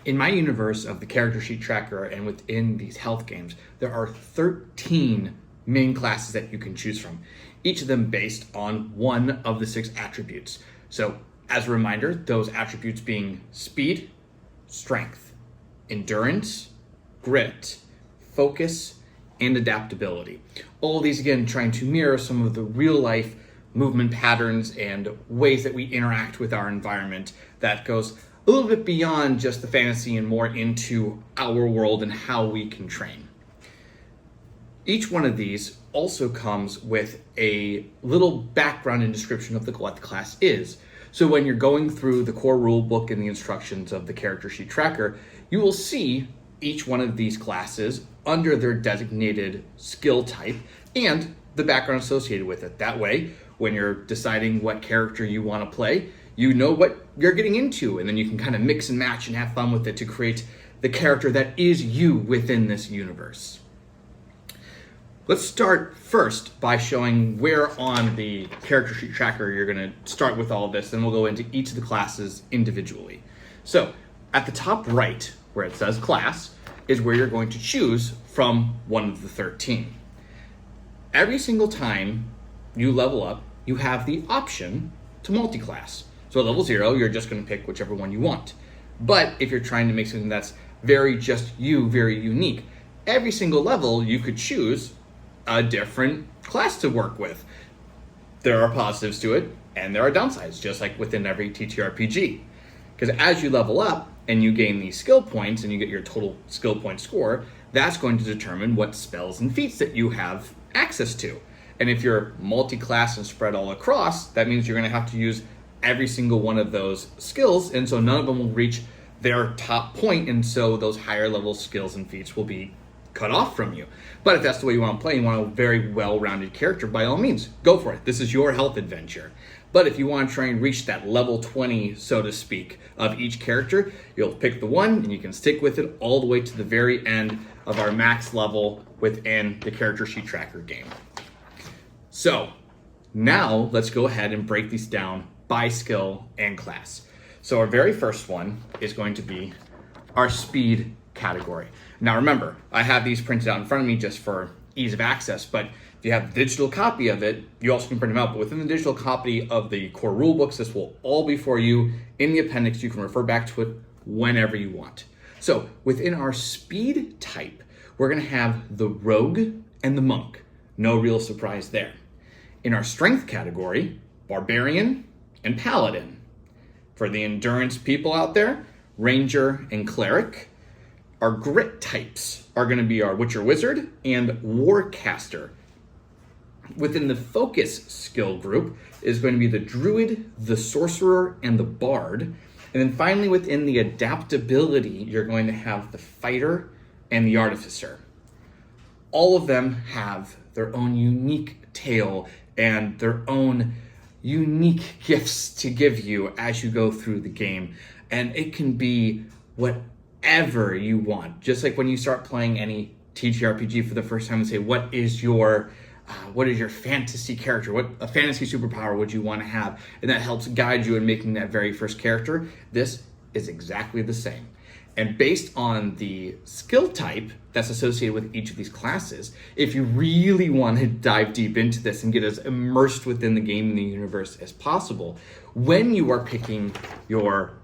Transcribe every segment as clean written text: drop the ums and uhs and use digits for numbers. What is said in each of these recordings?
In my universe of the character sheet tracker and within these health games, there are 13 main classes that you can choose from, each of them based on one of the 6 attributes. So as a reminder, those attributes being speed, strength, endurance, grit, focus, and adaptability. All of these, again, trying to mirror some of the real life movement patterns and ways that we interact with our environment that goes a little bit beyond just the fantasy and more into our world and how we can train. Each one of these also comes with a little background and description of what the class is. So when you're going through the core rule book and the instructions of the character sheet tracker, you will see each one of these classes under their designated skill type and the background associated with it. That way, when you're deciding what character you want to play, you know what you're getting into, and then you can kind of mix and match and have fun with it to create the character that is you within this universe. Let's start first by showing where on the character sheet tracker you're going to start with all of this, then we'll go into each of the classes individually. So at the top right, where it says class, is where you're going to choose from one of the 13. Every single time you level up, you have the option to multi-class. So at level 0, you're just going to pick whichever one you want. But if you're trying to make something that's very just you, very unique, every single level you could choose a different class to work with. There are positives to it, and there are downsides, just like within every TTRPG. Because as you level up and you gain these skill points and you get your total skill point score, that's going to determine what spells and feats that you have access to. And if you're multi-class and spread all across, that means you're going to have to use every single one of those skills, and so none of them will reach their top point, and so those higher level skills and feats will be cut off from you. But if that's the way you want to play, you want a very well-rounded character, by all means, go for it. This is your health adventure. But if you want to try and reach that level 20, so to speak, of each character, you'll pick the one and you can stick with it all the way to the very end of our max level within the character sheet tracker game. So now let's go ahead and break these down by skill and class. So our very first one is going to be our speed category. Now remember, I have these printed out in front of me just for ease of access, but if you have the digital copy of it, you also can print them out. But within the digital copy of the core rule books, this will all be for you in the appendix. You can refer back to it whenever you want. So within our speed type, we're going to have the rogue and the monk. No real surprise there. In our strength category, barbarian and paladin. For the endurance people out there, ranger and cleric. Our grit types are going to be our Witcher Wizard and Warcaster. Within the focus skill group is going to be the Druid, the Sorcerer, and the Bard. And then finally within the adaptability, you're going to have the Fighter and the Artificer. All of them have their own unique tale and their own unique gifts to give you as you go through the game. And it can be whatever you want. Just like when you start playing any TTRPG for the first time and say, what is your fantasy character? What a fantasy superpower would you want to have? And that helps guide you in making that very first character. This is exactly the same. And based on the skill type that's associated with each of these classes, if you really want to dive deep into this and get as immersed within the game and the universe as possible, when you are picking your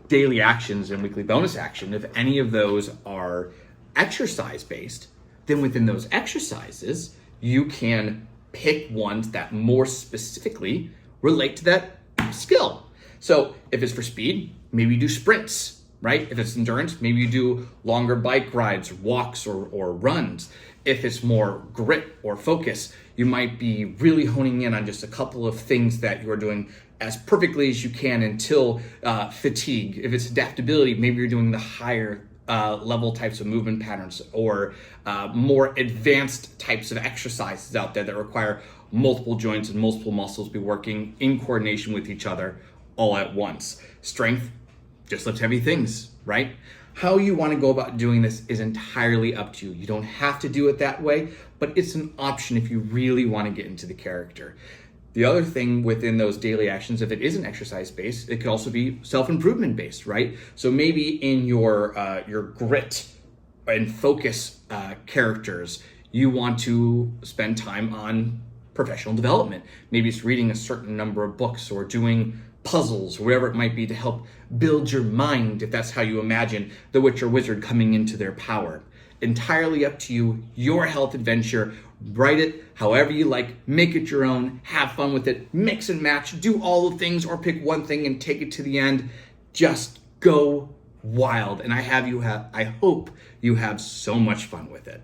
daily actions and weekly bonus action, if any of those are exercise-based, then within those exercises, you can pick ones that more specifically relate to that skill. So if it's for speed, maybe you do sprints. Right? If it's endurance, maybe you do longer bike rides, walks, or runs. If it's more grit or focus, you might be really honing in on just a couple of things that you're doing as perfectly as you can until fatigue. If it's adaptability, maybe you're doing the higher level types of movement patterns or more advanced types of exercises out there that require multiple joints and multiple muscles be working in coordination with each other all at once. Strength, just lift heavy things, right? How you want to go about doing this is entirely up to you. You don't have to do it that way, but it's an option if you really want to get into the character. The other thing within those daily actions, if it isn't exercise based, it could also be self-improvement based, right? So maybe in your grit and focus characters, you want to spend time on professional development. Maybe it's reading a certain number of books or doing puzzles, or whatever it might be, to help build your mind, if that's how you imagine the witch or wizard coming into their power. Entirely up to you, your health adventure. Write it however you like, make it your own, have fun with it, mix and match, do all the things, or pick one thing and take it to the end. Just go wild. And I hope you have so much fun with it.